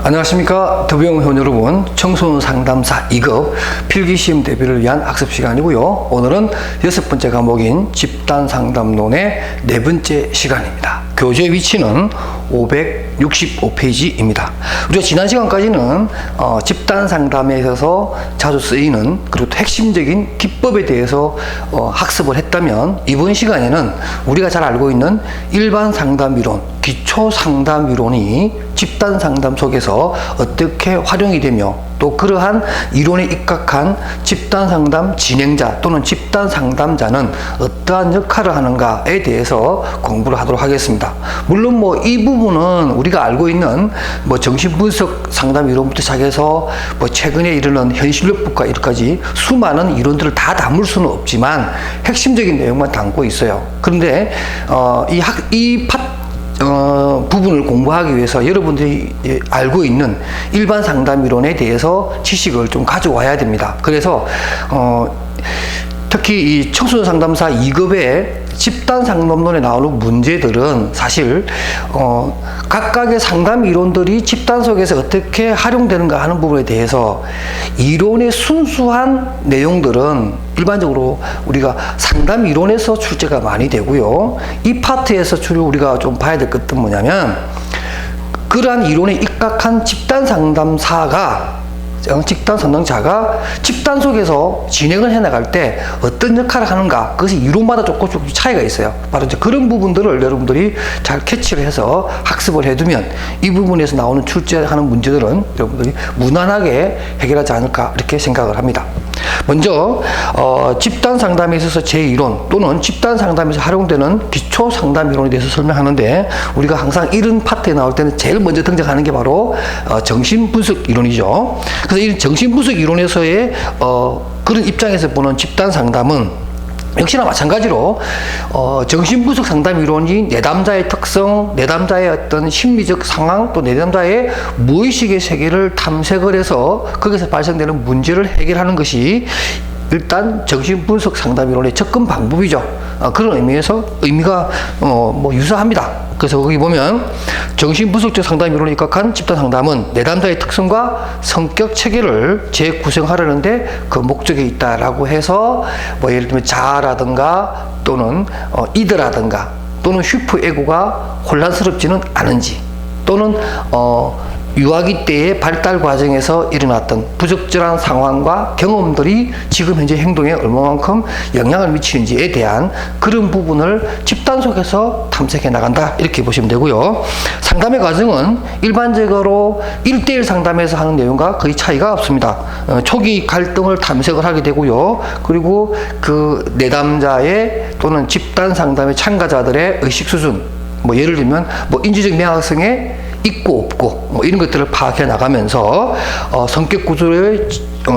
안녕하십니까. 더비용 회원 여러분, 청소년 상담사 2급 필기시험 대비를 위한 학습 시간이고요. 오늘은 6번째 과목인 집단상담론의 4번째 시간입니다. 교재 위치는 565페이지입니다. 우리가 지난 시간까지는 집단상담에 있어서 자주 쓰이는 그리고 또 핵심적인 기법에 대해서 학습을 했다면, 이번 시간에는 우리가 잘 알고 있는 일반 상담이론, 기초 상담이론이 집단 상담 속에서 어떻게 활용이 되며, 또 그러한 이론에 입각한 집단 상담 진행자 또는 집단 상담자는 어떠한 역할을 하는가에 대해서 공부를 하도록 하겠습니다. 물론 이 부분은 우리가 알고 있는 정신분석 상담 이론부터 시작해서 최근에 이르는 현실요법과 이렇게까지 수많은 이론들을 다 담을 수는 없지만 핵심적인 내용만 담고 있어요. 그런데 이 부분을 공부하기 위해서 여러분들이 알고 있는 일반 상담이론에 대해서 지식을 좀 가져와야 됩니다. 그래서 특히 이 청소년 상담사 2급의 집단 상담론에 나오는 문제들은 사실 각각의 상담 이론들이 집단 속에서 어떻게 활용되는가 하는 부분에 대해서 이론의 순수한 내용들은 일반적으로 우리가 상담 이론에서 출제가 많이 되고요. 이 파트에서 주로 우리가 좀 봐야 될 것은 뭐냐면, 그러한 이론에 입각한 집단 상담자가 집단 속에서 진행을 해나갈 때 어떤 역할을 하는가, 그것이 이론마다 조금 차이가 있어요. 바로 이제 그런 부분들을 여러분들이 잘 캐치를 해서 학습을 해두면 이 부분에서 나오는 출제하는 문제들은 여러분들이 무난하게 해결하지 않을까, 이렇게 생각을 합니다. 먼저 집단 상담에 있어서 제2론 또는 집단 상담에서 활용되는 기초 상담 이론에 대해서 설명하는데, 우리가 항상 이런 파트에 나올 때는 제일 먼저 등장하는 게 바로 정신분석 이론이죠. 그래서 이 정신분석 이론에서의 그런 입장에서 보는 집단 상담은 역시나 마찬가지로 정신분석 상담 이론이 내담자의 특성, 내담자의 어떤 심리적 상황, 또 내담자의 무의식의 세계를 탐색을 해서 거기서 발생되는 문제를 해결하는 것이 일단 정신분석 상담 이론의 접근 방법이죠. 그런 의미가 유사합니다. 그래서 거기 보면 정신분석적 상담 이론에 입각한 집단 상담은 내담자의 특성과 성격 체계를 재구성하려는데 그 목적이 있다라고 해서 예를 들면 자아라든가 또는 이드라든가 또는 슈퍼에고가 혼란스럽지는 않은지, 또는 유아기 때의 발달 과정에서 일어났던 부적절한 상황과 경험들이 지금 현재 행동에 얼마만큼 영향을 미치는지에 대한 그런 부분을 집단 속에서 탐색해 나간다, 이렇게 보시면 되고요. 상담의 과정은 일반적으로 1대1 상담에서 하는 내용과 거의 차이가 없습니다. 초기 갈등을 탐색을 하게 되고요. 그리고 그 내담자의 또는 집단 상담의 참가자들의 의식 수준, 예를 들면 인지적 명확성에 있고 없고 이런 것들을 파악해 나가면서 성격 구조를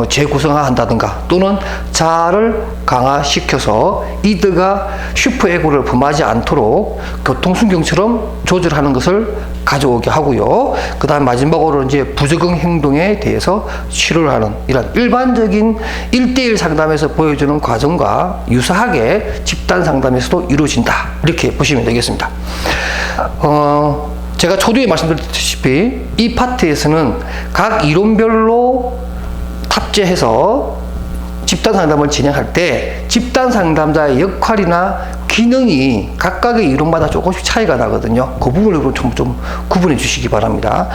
재구성한다든가, 또는 자아를 강화시켜서 이드가 슈퍼에고를 범하지 않도록 교통순경처럼 조절하는 것을 가져오게 하고요. 그 다음 마지막으로 이제 부적응 행동에 대해서 치료를 하는, 이런 일반적인 1대1 상담에서 보여주는 과정과 유사하게 집단 상담에서도 이루어진다, 이렇게 보시면 되겠습니다. 제가 초두에 말씀드렸다시피 이 파트에서는 각 이론별로 탑재해서 집단 상담을 진행할 때 집단 상담자의 역할이나 기능이 각각의 이론마다 조금씩 차이가 나거든요. 그 부분을 좀 구분해 주시기 바랍니다.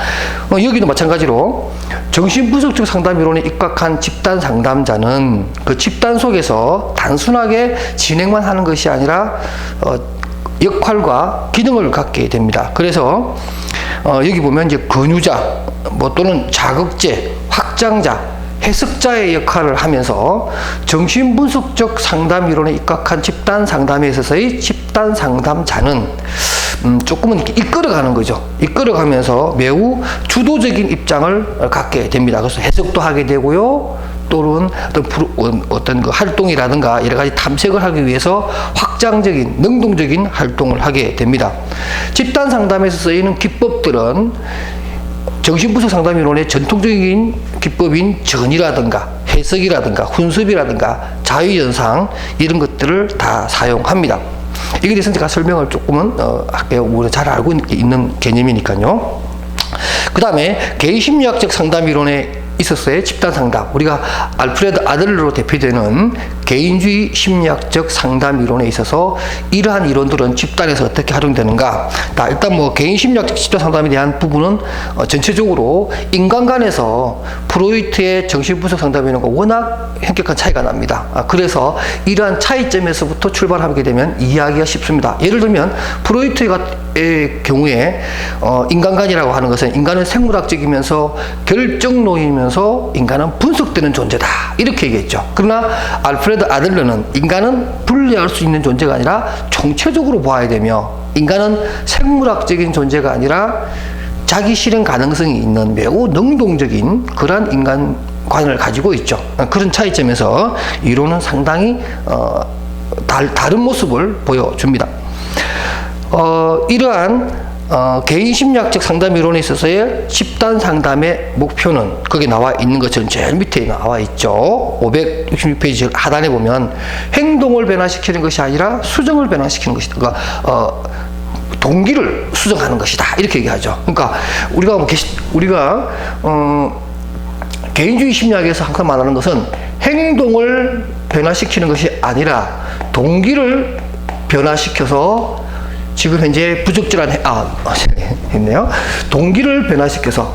여기도 마찬가지로 정신분석적 상담 이론에 입각한 집단 상담자는 그 집단 속에서 단순하게 진행만 하는 것이 아니라 역할과 기능을 갖게 됩니다. 그래서 여기 보면 이제 권유자, 또는 자극제, 확장자, 해석자의 역할을 하면서 정신분석적 상담 이론에 입각한 집단 상담에 있어서의 집단 상담자는 조금은 이렇게 이끌어가는 거죠. 이끌어가면서 매우 주도적인 입장을 갖게 됩니다. 그래서 해석도 하게 되고요. 또는 어떤 그 활동이라든가 여러 가지 탐색을 하기 위해서 확장적인, 능동적인 활동을 하게 됩니다. 집단 상담에서 쓰이는 기법들은 정신분석 상담 이론의 전통적인 기법인 전이라든가 해석이라든가 훈습이라든가 자유연상, 이런 것들을 다 사용합니다. 이게 대해서 제가 설명을 조금은 할게요. 우리가 잘 알고 있는 개념이니까요. 그 다음에 개인 심리학적 상담 이론에 있었어요. 집단 상담. 우리가 알프레드 아들러로 대표되는 개인주의 심리학적 상담 이론에 있어서 이러한 이론들은 집단에서 어떻게 활용되는가. 일단 뭐 개인 심리학적 집단 상담에 대한 부분은 전체적으로 인간관에서 프로이트의 정신분석 상담 이론과 워낙 현격한 차이가 납니다. 그래서 이러한 차이점에서부터 출발하게 되면 이해하기가 쉽습니다. 예를 들면 프로이트의 경우에 인간관이라고 하는 것은 인간은 생물학적이면서 결정론이면서 인간은 분석되는 존재다 이렇게 얘기했죠. 그러나 알프레드 아들러는 인간은 분리할 수 있는 존재가 아니라 총체적으로 봐야 되며 인간은 생물학적인 존재가 아니라 자기 실현 가능성이 있는 매우 능동적인 그러한 인간관을 가지고 있죠. 그런 차이점에서 이론은 상당히 다른 모습을 보여줍니다. 이러한 개인 심리학적 상담 이론에 있어서의 집단 상담의 목표는 거기 나와 있는 것처럼 제일 밑에 나와 있죠. 566페이지 하단에 보면 행동을 변화시키는 것이 아니라 수정을 변화시키는 것이다. 그러니까 동기를 수정하는 것이다. 이렇게 얘기하죠. 그러니까 우리가 개인주의 심리학에서 항상 말하는 것은 행동을 변화시키는 것이 아니라 동기를 변화시켜서 지금 현재 부적절한 했네요. 동기를 변화시켜서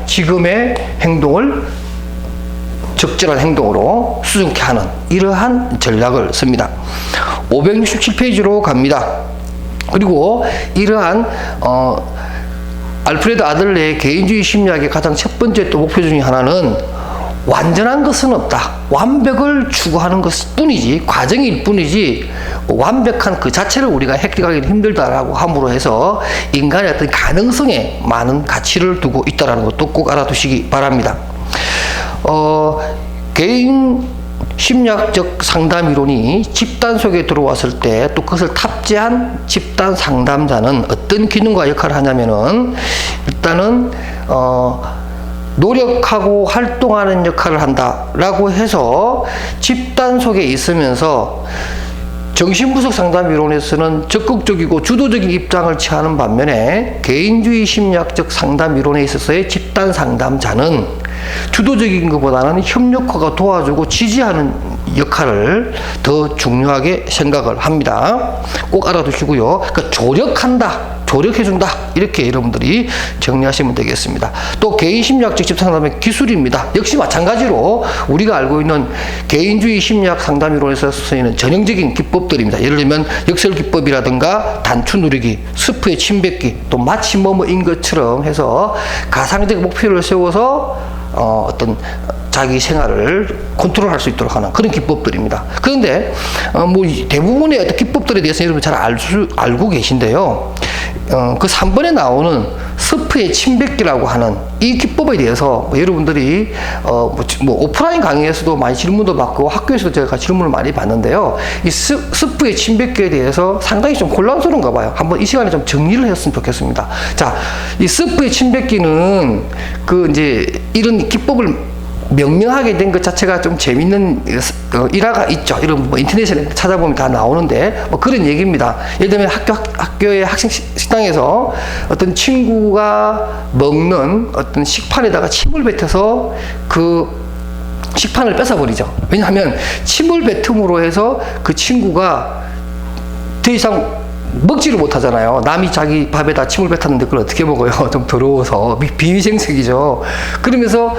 지금의 행동을 적절한 행동으로 수정케 하는 이러한 전략을 씁니다. 567페이지로 갑니다. 그리고 이러한 알프레드 아들러의 개인주의 심리학의 가장 첫 번째 또 목표 중에 하나는 완전한 것은 없다. 완벽을 추구하는 것 뿐이지, 과정일 뿐이지, 완벽한 그 자체를 우리가 획득하기는 힘들다라고 함으로 해서 인간의 어떤 가능성에 많은 가치를 두고 있다는 것도 꼭 알아두시기 바랍니다. 개인 심리학적 상담 이론이 집단 속에 들어왔을 때 또 그것을 탑재한 집단 상담자는 어떤 기능과 역할을 하냐면은 일단은 노력하고 활동하는 역할을 한다라고 해서 집단 속에 있으면서 정신분석 상담 이론에서는 적극적이고 주도적인 입장을 취하는 반면에 개인주의 심리학적 상담 이론에 있어서의 집단 상담자는 주도적인 것보다는 협력화가 도와주고 지지하는 역할을 더 중요하게 생각을 합니다. 꼭 알아두시고요. 그러니까 조력해준다. 이렇게 여러분들이 정리하시면 되겠습니다. 또 개인 심리학적 집단 상담의 기술입니다. 역시 마찬가지로 우리가 알고 있는 개인주의 심리학 상담 이론에서 쓰이는 전형적인 기법들입니다. 예를 들면 역설 기법이라든가 단추 누르기, 스프의 침 뱉기, 또 마치 뭐뭐인 것처럼 해서 가상적 목표를 세워서 어떤 자기 생활을 컨트롤할 수 있도록 하는 그런 기법들입니다. 그런데 뭐 대부분의 어떤 기법들에 대해서 여러분 잘 알고 계신데요. 그 3번에 나오는 스프의 침뱉기라고 하는 이 기법에 대해서 여러분들이 오프라인 강의에서도 많이 질문도 받고 학교에서도 제가 질문을 많이 받는데요. 이 스프의 침뱉기에 대해서 상당히 좀 혼란스러운가 봐요. 한번 이 시간에 좀 정리를 했으면 좋겠습니다. 자, 이 스프의 침뱉기는 이제 이런 기법을 명명하게 된 것 자체가 좀 재밌는 일화가 있죠. 이런 인터넷에 찾아보면 다 나오는데 그런 얘기입니다. 예를 들면 학교의 학생 식당에서 어떤 친구가 먹는 어떤 식판에다가 침을 뱉어서 그 식판을 뺏어버리죠. 왜냐하면 침을 뱉음으로 해서 그 친구가 더 이상 먹지를 못하잖아요. 남이 자기 밥에다 침을 뱉었는데 그걸 어떻게 먹어요? 좀 더러워서 비위생색이죠. 그러면서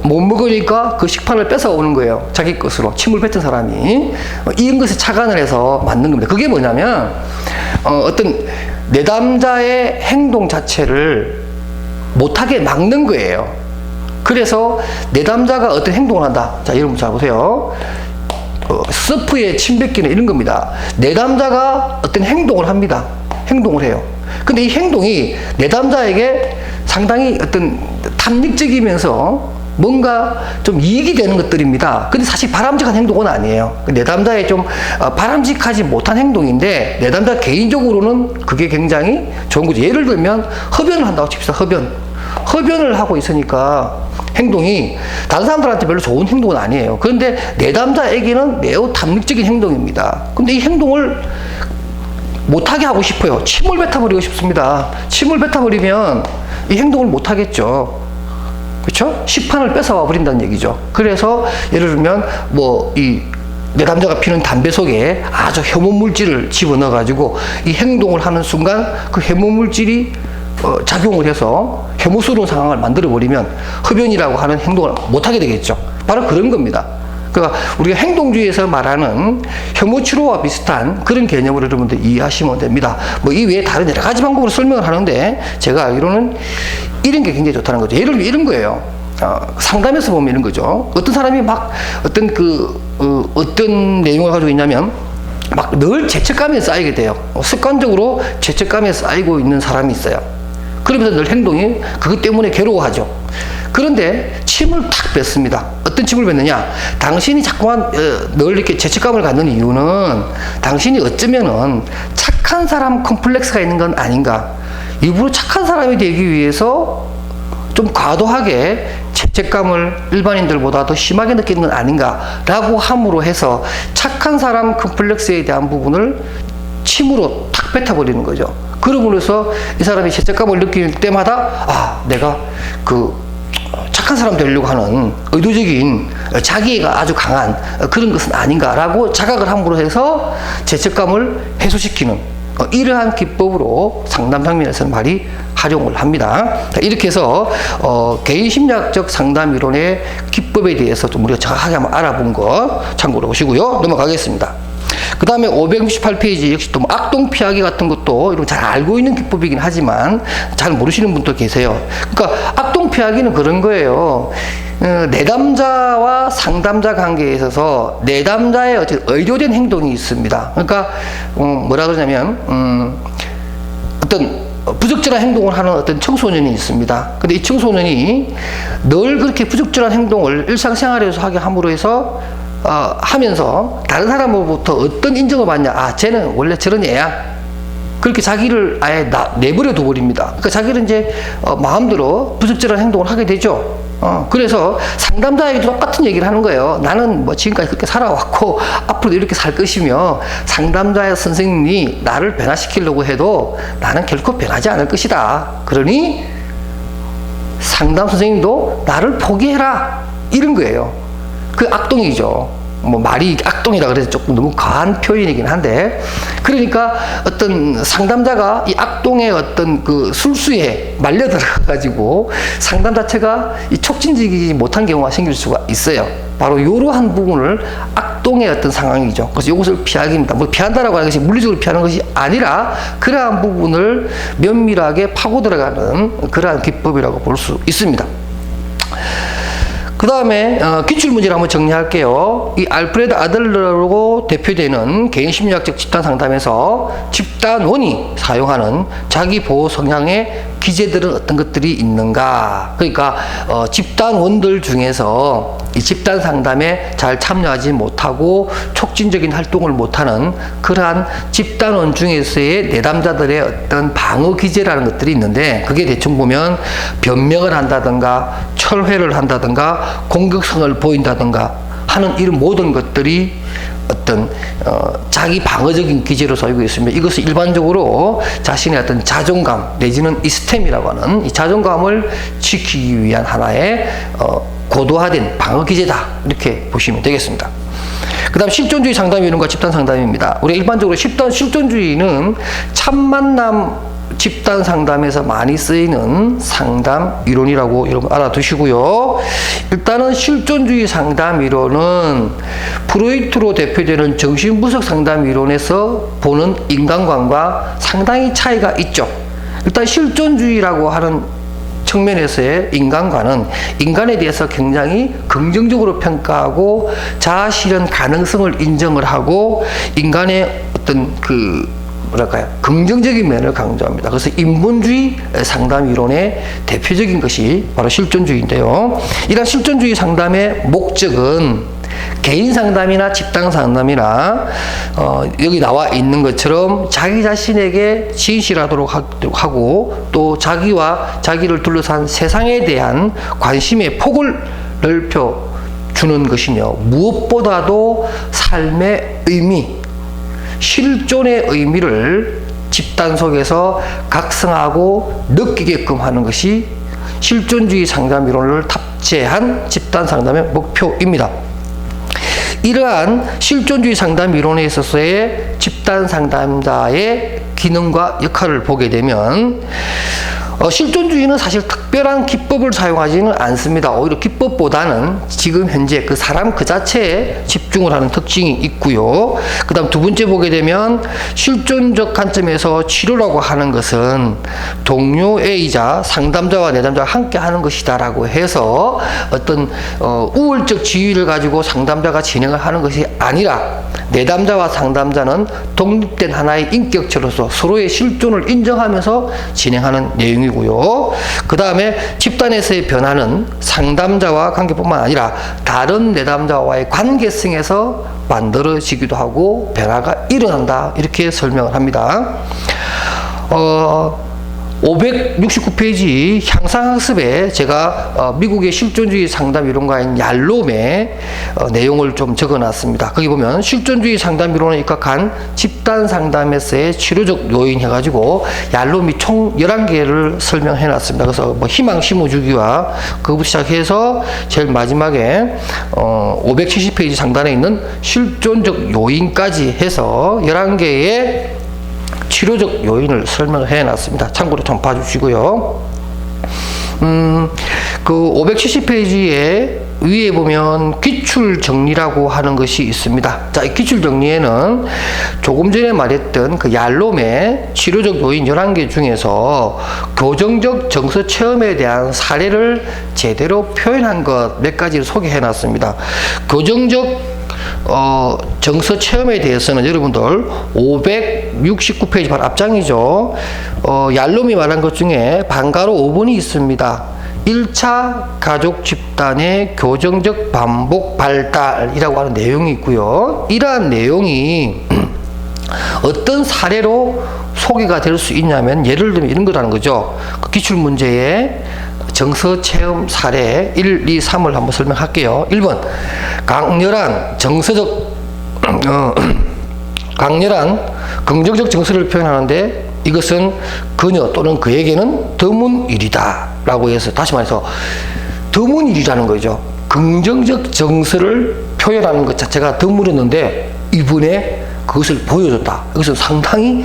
못 먹으니까 그 식판을 뺏어오는 거예요. 자기 것으로 침을 뱉은 사람이 이런 것에 착안을 해서 만든 겁니다. 그게 뭐냐면 어떤 내담자의 행동 자체를 못하게 막는 거예요. 그래서 내담자가 어떤 행동을 한다. 자, 여러분 잘 보세요. 스프의 침뱉기는 이런 겁니다. 내담자가 어떤 행동을 합니다. 행동을 해요. 근데 이 행동이 내담자에게 상당히 어떤 탐닉적이면서 뭔가 좀 이익이 되는 것들입니다. 근데 사실 바람직한 행동은 아니에요. 내담자의 좀 바람직하지 못한 행동인데 내담자 개인적으로는 그게 굉장히 좋은 거죠. 예를 들면 흡연을 한다고 칩시다. 흡연을 하고 있으니까 행동이 다른 사람들한테 별로 좋은 행동은 아니에요. 그런데 내담자에게는 매우 탐닉적인 행동입니다. 근데 이 행동을 못하게 하고 싶어요. 침을 뱉어버리고 싶습니다. 침을 뱉어버리면 이 행동을 못하겠죠. 그렇죠? 식판을 뺏어와 버린다는 얘기죠. 그래서 예를 들면 뭐 이 내담자가 피는 담배 속에 아주 혐오 물질을 집어넣어 가지고 이 행동을 하는 순간 그 혐오 물질이 작용을 해서 혐오스러운 상황을 만들어 버리면 흡연이라고 하는 행동을 못하게 되겠죠. 바로 그런 겁니다. 그러니까 우리가 행동주의에서 말하는 혐오 치료와 비슷한 그런 개념으로 여러분들 이해하시면 됩니다. 뭐 이 외에 다른 여러 가지 방법으로 설명을 하는데 제가 알기로는 이런 게 굉장히 좋다는 거죠. 예를 들면 이런 거예요. 상담에서 보면 이런 거죠. 어떤 사람이 막 어떤 어떤 내용을 가지고 있냐면 막 늘 죄책감에 쌓이게 돼요. 습관적으로 죄책감에 쌓이고 있는 사람이 있어요. 그러면서 늘 행동이 그것 때문에 괴로워하죠. 그런데 침을 탁 뱉습니다. 어떤 침을 뱉느냐? 당신이 자꾸만 늘 이렇게 죄책감을 갖는 이유는 당신이 어쩌면은 착한 사람 컴플렉스가 있는 건 아닌가? 일부러 착한 사람이 되기 위해서 좀 과도하게 죄책감을 일반인들보다 더 심하게 느끼는 건 아닌가라고 함으로 해서 착한 사람 컴플렉스에 대한 부분을 침으로 탁 뱉어버리는 거죠. 그러므로 해서 이 사람이 죄책감을 느낄 때마다 내가 착한 사람 되려고 하는 의도적인 자기애가 아주 강한 그런 것은 아닌가라고 자각을 함으로 해서 죄책감을 해소시키는 이러한 기법으로 상담 장면에서는 많이 활용을 합니다. 이렇게 해서 개인 심리학적 상담 이론의 기법에 대해서 좀 우리가 정확하게 한번 알아본 거 참고로 보시고요. 넘어가겠습니다. 그 다음에 568페이지 역시 또 악동 피하기 같은 것도 이런 잘 알고 있는 기법이긴 하지만 잘 모르시는 분도 계세요. 그러니까 악동 피하기는 그런 거예요. 내담자와 상담자 관계에 있어서 내담자의 어떤 의도된 행동이 있습니다. 그러니까 뭐라 그러냐면 어떤 부적절한 행동을 하는 어떤 청소년이 있습니다. 근데 이 청소년이 늘 그렇게 부적절한 행동을 일상생활에서 하게 함으로 해서 하면서 다른 사람으로부터 어떤 인정을 받냐? 쟤는 원래 저런 애야. 그렇게 자기를 아예 내버려 둬버립니다. 그러니까 자기는 이제 마음대로 부적절한 행동을 하게 되죠. 그래서 상담자에게도 똑같은 얘기를 하는 거예요. 나는 뭐 지금까지 그렇게 살아왔고 앞으로도 이렇게 살 것이며 상담자의 선생님이 나를 변화시키려고 해도 나는 결코 변하지 않을 것이다. 그러니 상담 선생님도 나를 포기해라. 이런 거예요. 그 악동이죠. 뭐 말이 악동이라 그래서 조금 너무 과한 표현이긴 한데, 그러니까 어떤 상담자가 이 악동의 어떤 그 술수에 말려 들어가가지고 상담 자체가 이 촉진적이지 못한 경우가 생길 수가 있어요. 바로 이러한 부분을 악동의 어떤 상황이죠. 그래서 이것을 피하기입니다. 뭐 피한다라고 하는 것이 물리적으로 피하는 것이 아니라 그러한 부분을 면밀하게 파고 들어가는 그러한 기법이라고 볼 수 있습니다. 그 다음에 기출문제를 한번 정리할게요. 이 알프레드 아들러로 대표되는 개인심리학적 집단상담에서 집단원이 사용하는 자기보호 성향의 기제들은 어떤 것들이 있는가. 그러니까 집단원들 중에서 이 집단 상담에 잘 참여하지 못하고 촉진적인 활동을 못하는 그러한 집단원 중에서의 내담자들의 어떤 방어 기제라는 것들이 있는데, 그게 대충 보면 변명을 한다든가 철회를 한다든가 공격성을 보인다든가 하는 이런 모든 것들이 어떤 자기 방어적인 기제로 쓰이고 있습니다. 이것을 일반적으로 자신의 어떤 자존감 내지는 이스템이라고 하는 이 자존감을 지키기 위한 하나의 고도화된 방어 기제다, 이렇게 보시면 되겠습니다. 그 다음 실존주의 상담 이론과 집단 상담입니다. 우리가 일반적으로 실존주의는 첫 만남 집단 상담에서 많이 쓰이는 상담 이론이라고 여러분 알아두시고요. 일단은 실존주의 상담 이론은 프로이트로 대표되는 정신분석 상담 이론에서 보는 인간관과 상당히 차이가 있죠. 일단 실존주의라고 하는 측면에서의 인간관은 인간에 대해서 굉장히 긍정적으로 평가하고 자아실현 가능성을 인정을 하고 인간의 어떤 긍정적인 면을 강조합니다. 그래서 인본주의 상담 이론의 대표적인 것이 바로 실존주의인데요. 이런 실존주의 상담의 목적은 개인 상담이나 집단 상담이나 여기 나와 있는 것처럼 자기 자신에게 진실하도록 하고 또 자기와 자기를 둘러싼 세상에 대한 관심의 폭을 넓혀 주는 것이며, 무엇보다도 삶의 의미, 실존의 의미를 집단 속에서 각성하고 느끼게끔 하는 것이 실존주의 상담 이론을 탑재한 집단 상담의 목표입니다. 이러한 실존주의 상담 이론에 있어서의 집단 상담자의 기능과 역할을 보게 되면 실존주의는 사실 특별한 기법을 사용하지는 않습니다. 오히려 기법보다는 지금 현재 그 사람 그 자체에 집중을 하는 특징이 있고요. 그 다음 두 번째 보게 되면 실존적 관점에서 치료라고 하는 것은 동료 A이자 상담자와 내담자가 함께 하는 것이다 라고 해서 어떤 우월적 지위를 가지고 상담자가 진행을 하는 것이 아니라 내담자와 상담자는 독립된 하나의 인격체로서 서로의 실존을 인정하면서 진행하는 내용이고요. 그 다음에 집단에서의 변화는 상담자와 관계뿐만 아니라 다른 내담자와의 관계성에서 만들어지기도 하고 변화가 일어난다, 이렇게 설명을 합니다. 569페이지 향상학습에 제가 미국의 실존주의 상담 이론가인 얄롬의 내용을 좀 적어놨습니다. 거기 보면 실존주의 상담 이론에 입각한 집단 상담에서의 치료적 요인 해가지고 얄롬이 총 11개를 설명해놨습니다. 그래서 뭐 희망 심어주기와 그것부터 시작해서 제일 마지막에 570페이지 상단에 있는 실존적 요인까지 해서 11개의 치료적 요인을 설명을 해놨습니다. 참고로 좀 봐주시고요. 그 570페이지에 위에 보면 기출 정리라고 하는 것이 있습니다. 자, 이 기출 정리에는 조금 전에 말했던 그 얄롬의 치료적 요인 11개 중에서 교정적 정서 체험에 대한 사례를 제대로 표현한 것 몇 가지를 소개해 놨습니다. 교정적 정서 체험에 대해서는 여러분들 569페이지 바로 앞장이죠. 얄롬이 말한 것 중에 방가로 5번이 있습니다. 1차 가족 집단의 교정적 반복 발달이라고 하는 내용이 있고요. 이러한 내용이 어떤 사례로 소개가 될 수 있냐면 예를 들면 이런 거라는 거죠. 기출문제에 정서 체험 사례 1, 2, 3을 한번 설명할게요. 1번 강렬한 정서적 강렬한 긍정적 정서를 표현하는데 이것은 그녀 또는 그에게는 드문 일이다 라고 해서, 다시 말해서 드문 일이라는 거죠. 긍정적 정서를 표현하는 것 자체가 드물었는데 이분의 그것을 보여줬다. 이것은 상당히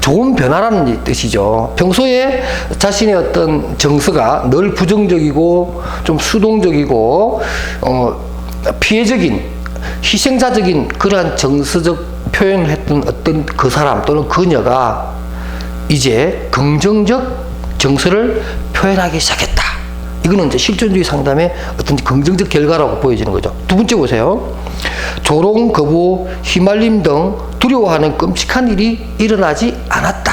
좋은 변화라는 뜻이죠. 평소에 자신의 어떤 정서가 늘 부정적이고 좀 수동적이고 피해적인 희생자적인 그러한 정서적 표현을 했던 어떤 그 사람 또는 그녀가 이제 긍정적 정서를 표현하기 시작했다. 이거는 이제 실존주의 상담의 어떤 긍정적 결과라고 보여지는 거죠. 두 번째 보세요. 조롱, 거부, 휘말림 등 두려워하는 끔찍한 일이 일어나지 않았다.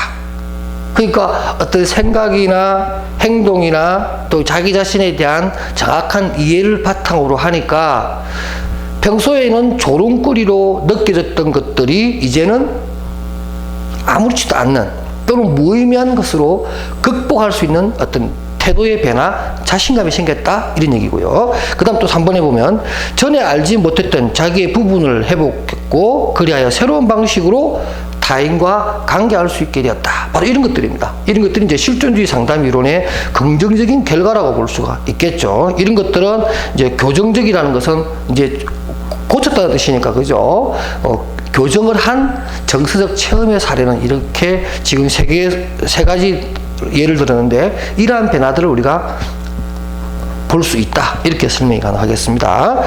그러니까 어떤 생각이나 행동이나 또 자기 자신에 대한 정확한 이해를 바탕으로 하니까 평소에는 조롱거리로 느껴졌던 것들이 이제는 아무렇지도 않는 또는 무의미한 것으로 극복할 수 있는 어떤 태도의 변화, 자신감이 생겼다, 이런 얘기고요. 그 다음 또 3번에 보면 전에 알지 못했던 자기의 부분을 회복했고 그리하여 새로운 방식으로 타인과 관계할 수 있게 되었다. 바로 이런 것들입니다. 이런 것들이 이제 실존주의 상담 이론의 긍정적인 결과라고 볼 수가 있겠죠. 이런 것들은 이제 교정적이라는 것은 이제 고쳤다는 뜻이니까, 그죠? 교정을 한 정서적 체험의 사례는 이렇게 지금 세 가지 예를 들었는데 이러한 변화들을 우리가 볼 수 있다, 이렇게 설명이 가능하겠습니다.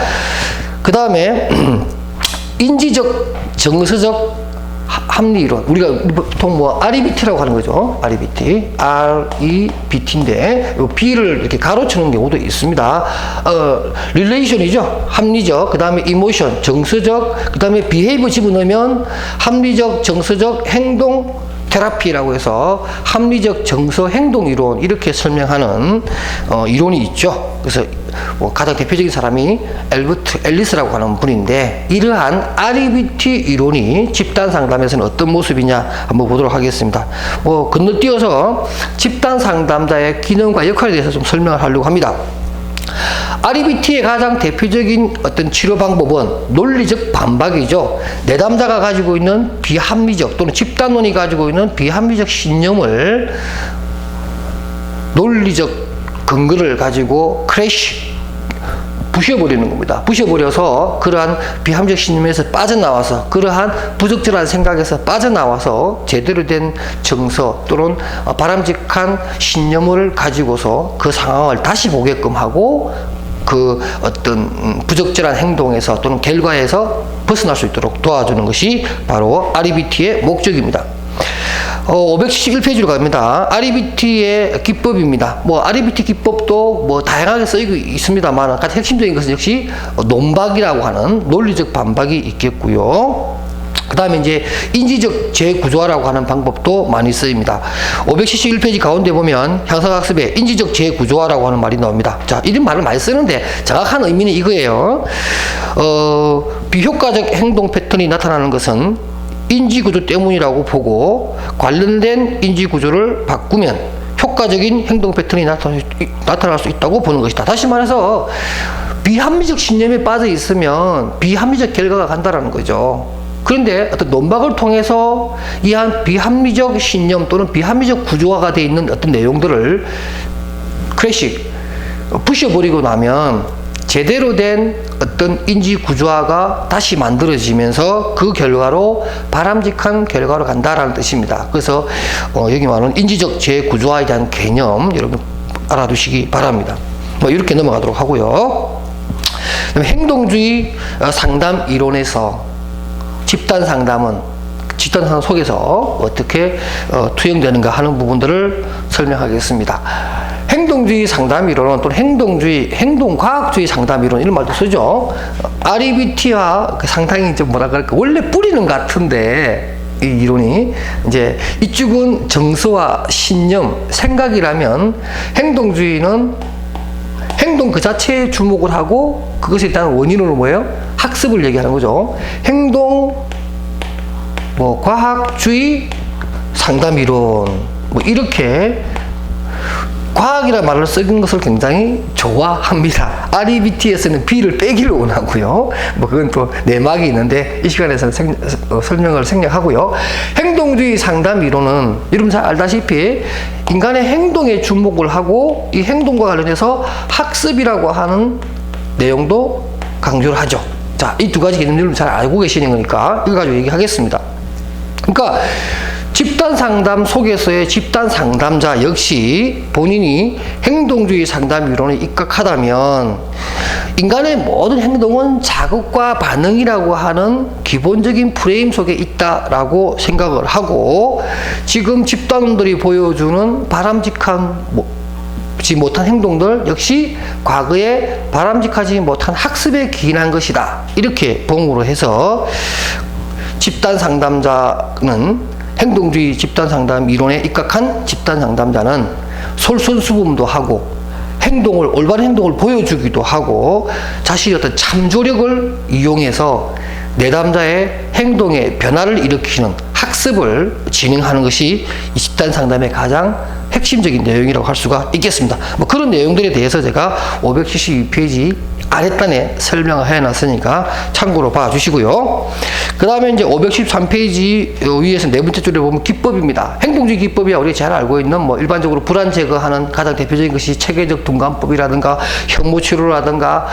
그 다음에 인지적 정서적 합리이론, 우리가 보통 뭐 REBT라고 하는 거죠. REBT, REBT인데 B를 이렇게 가로치는 경우도 있습니다. 릴레이션이죠. 합리적, 그 다음에 이모션, 정서적, 그 다음에 비헤이브 집어넣으면 합리적, 정서적, 행동 테라피라고 해서 합리적 정서 행동 이론, 이렇게 설명하는 이론이 있죠. 그래서 뭐 가장 대표적인 사람이 엘버트 앨리스라고 하는 분인데, 이러한 REBT 이론이 집단 상담에서는 어떤 모습이냐 한번 보도록 하겠습니다. 건너뛰어서 집단 상담자의 기능과 역할에 대해서 좀 설명을 하려고 합니다. REBT의 가장 대표적인 어떤 치료 방법은 논리적 반박이죠. 내담자가 가지고 있는 비합리적 또는 집단론이 가지고 있는 비합리적 신념을 논리적 근거를 가지고 부셔버리는 겁니다. 부셔버려서 그러한 비합리적 신념에서 빠져나와서 그러한 부적절한 생각에서 빠져나와서 제대로 된 정서 또는 바람직한 신념을 가지고서 그 상황을 다시 보게끔 하고 그 어떤 부적절한 행동에서 또는 결과에서 벗어날 수 있도록 도와주는 것이 바로 REBT의 목적입니다. 571페이지로 갑니다. REBT의 기법입니다. REBT 기법도 다양하게 쓰이고 있습니다만 가장 핵심적인 것은 역시 논박이라고 하는 논리적 반박이 있겠고요. 그 다음에 이제 인지적 재구조화라고 하는 방법도 많이 쓰입니다. 571페이지 가운데 보면 향상학습에 인지적 재구조화라고 하는 말이 나옵니다. 자, 이런 말을 많이 쓰는데 정확한 의미는 이거예요. 비효과적 행동 패턴이 나타나는 것은 인지구조 때문이라고 보고 관련된 인지구조를 바꾸면 효과적인 행동 패턴이 나타날 수 있다고 보는 것이다. 다시 말해서 비합리적 신념에 빠져 있으면 비합리적 결과가 간다라는 거죠. 그런데 어떤 논박을 통해서 이한 비합리적 신념 또는 비합리적 구조화가 되어 있는 어떤 내용들을 부셔버리고 나면 제대로 된 어떤 인지 구조화가 다시 만들어지면서 그 결과로 바람직한 결과로 간다라는 뜻입니다. 그래서 여기 말하는 인지적 재구조화에 대한 개념 여러분 알아두시기 바랍니다. 이렇게 넘어가도록 하고요. 행동주의 상담 이론에서 집단 상담 속에서 어떻게 투영되는가 하는 부분들을 설명하겠습니다. 행동주의 상담 이론은 또는 행동과학주의 상담 이론 이런 말도 쓰죠. REBT와 상당히 좀 원래 뿌리는 같은데 이 이론이 이제 이쪽은 정서와 신념, 생각이라면 행동주의는 행동 그 자체에 주목을 하고 그것이 일단 원인으로 학습을 얘기하는 거죠. 과학주의 상담 이론 이렇게 과학이라는 말을 쓰는 것을 굉장히 좋아합니다. REBT에서는 B를 빼기를 원하고요. 그건 또 내막이 있는데 이 시간에서는 설명을 생략하고요. 행동주의 상담 이론은 여러분 잘 알다시피 인간의 행동에 주목을 하고 이 행동과 관련해서 학습이라고 하는 내용도 강조를 하죠. 자, 이 두 가지 개념들을 잘 알고 계시는 거니까 이거 가지고 얘기하겠습니다. 그러니까 집단 상담 속에서의 집단 상담자 역시 본인이 행동주의 상담 이론에 입각하다면 인간의 모든 행동은 자극과 반응이라고 하는 기본적인 프레임 속에 있다라고 생각을 하고 지금 집단원들이 보여주는 바람직하지 못한 행동들 역시 과거에 바람직하지 못한 학습에 기인한 것이다. 이렇게 봉으로 해서 집단 상담자는 행동주의 집단 상담 이론에 입각한 집단 상담자는 솔선수범도 하고 올바른 행동을 보여주기도 하고 자신의 어떤 참조력을 이용해서 내담자의 행동에 변화를 일으키는 학습을 진행하는 것이 이 집단 상담의 가장 핵심적인 내용이라고 할 수가 있겠습니다. 그런 내용들에 대해서 제가 572페이지 아랫단에 설명을 해놨으니까 참고로 봐주시고요. 그 다음에 이제 513페이지 위에서 네 번째 줄에 보면 기법입니다. 행동주의 기법이야 우리가 잘 알고 있는 일반적으로 불안 제거하는 가장 대표적인 것이 체계적 둔감법이라든가 혐오치료라든가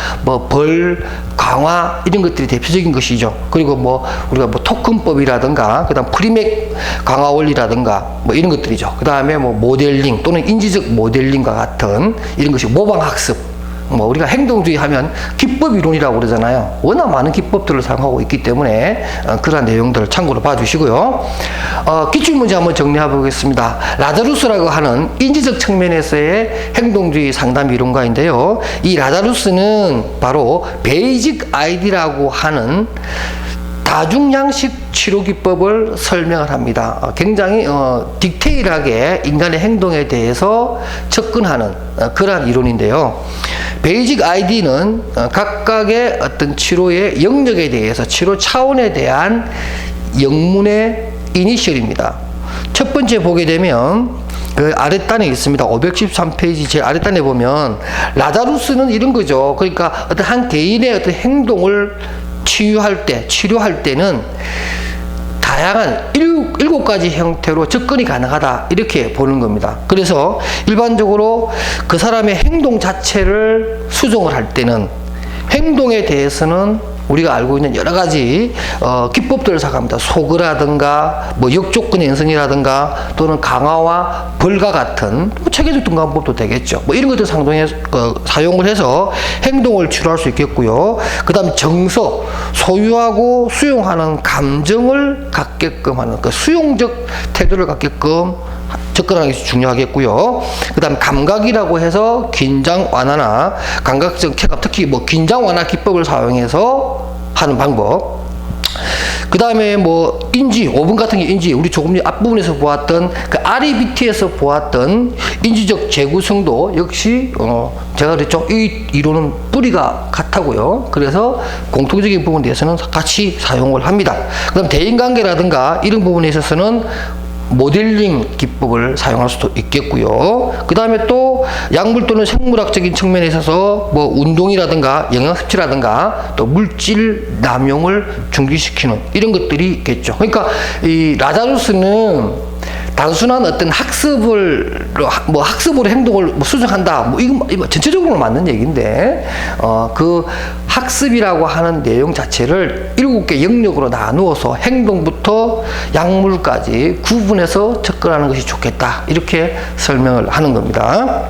벌 강화 이런 것들이 대표적인 것이죠. 그리고 우리가 토큰법이라든가 그다음 프리맥 강화 원리라든가 이런 것들이죠. 그 다음에 모델링 또는 인지적 모델링과 같은 이런 것이 모방학습. 우리가 행동주의 하면 기법 이론이라고 그러잖아요. 워낙 많은 기법들을 사용하고 있기 때문에 그러한 내용들을 참고로 봐주시고요. 기출문제 한번 정리해 보겠습니다. 라자루스라고 하는 인지적 측면에서의 행동주의 상담 이론가인데요. 이 라자루스는 바로 베이직 아이디라고 하는 다중양식 치료기법을 설명을 합니다. 굉장히 디테일하게 인간의 행동에 대해서 접근하는 그러한 이론인데요. 베이직 아이디는 각각의 어떤 치료의 영역에 대해서 치료 차원에 대한 영문의 이니셜입니다. 첫 번째 보게 되면 그 아랫단에 있습니다. 513페이지 제일 아랫단에 보면 라자루스는 이런 거죠. 그러니까 어떤 한 개인의 어떤 행동을 치료할 때는 다양한 7가지 형태로 접근이 가능하다 이렇게 보는 겁니다. 그래서 일반적으로 그 사람의 행동 자체를 수정을 할 때는 행동에 대해서는 우리가 알고 있는 여러 가지 기법들을 사용합니다. 소그라든가 뭐 역조건 연성이라든가 또는 강화와 벌과 같은 체계적 등간법도 되겠죠. 뭐 이런 것들 사용을 해서 행동을 치료할 수 있겠고요. 그 다음 정서, 소유하고 수용하는 감정을 갖게끔 하는 그 수용적 태도를 갖게끔 접근하는 것이 중요하겠고요. 그 다음 감각이라고 해서 긴장 완화나 감각적 쾌감, 특히 뭐 긴장 완화 기법을 사용해서 하는 방법. 그 다음에 뭐 인지, 5번 같은 게 인지, 우리 조금 앞부분에서 보았던 그 REBT에서 보았던 인지적 재구성도 역시 제가 그랬죠. 이 이론은 뿌리가 같다고요. 그래서 공통적인 부분에 대해서는 같이 사용을 합니다. 그 다음 대인관계라든가 이런 부분에 있어서는 모델링 기법을 사용할 수도 있겠고요. 그 다음에 또 약물 또는 생물학적인 측면에 있어서 뭐 운동이라든가 영양 섭취라든가 또 물질 남용을 중지시키는 이런 것들이 있겠죠. 그러니까 이 라자루스는 단순한 어떤 학습으로 행동을 수정한다. 이거 전체적으로 맞는 얘기인데, 그 학습이라고 하는 내용 자체를 7개 영역으로 나누어서 행동부터 약물까지 구분해서 접근하는 것이 좋겠다. 이렇게 설명을 하는 겁니다.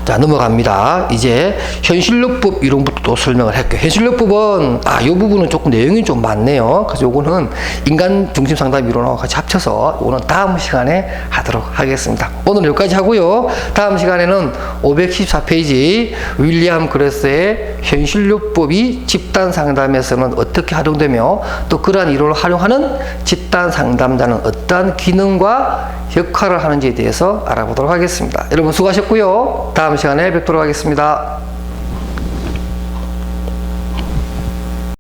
자, 넘어갑니다. 이제 현실요법 이론부터 또 설명을 할게요. 현실요법은 이 부분은 조금 내용이 좀 많네요. 그래서 요거는 인간 중심 상담 이론하고 같이 합쳐서 요거는 다음 시간에 하도록 하겠습니다. 오늘 여기까지 하고요. 다음 시간에는 514페이지 윌리엄 그레스의 현실요법이 집단 상담에서는 어떻게 활용되며 또 그러한 이론을 활용하는 집단 상담자는 어떠한 기능과 역할을 하는지에 대해서 알아보도록 하겠습니다. 여러분 수고하셨고요. 다음 시간에 뵙도록 하겠습니다.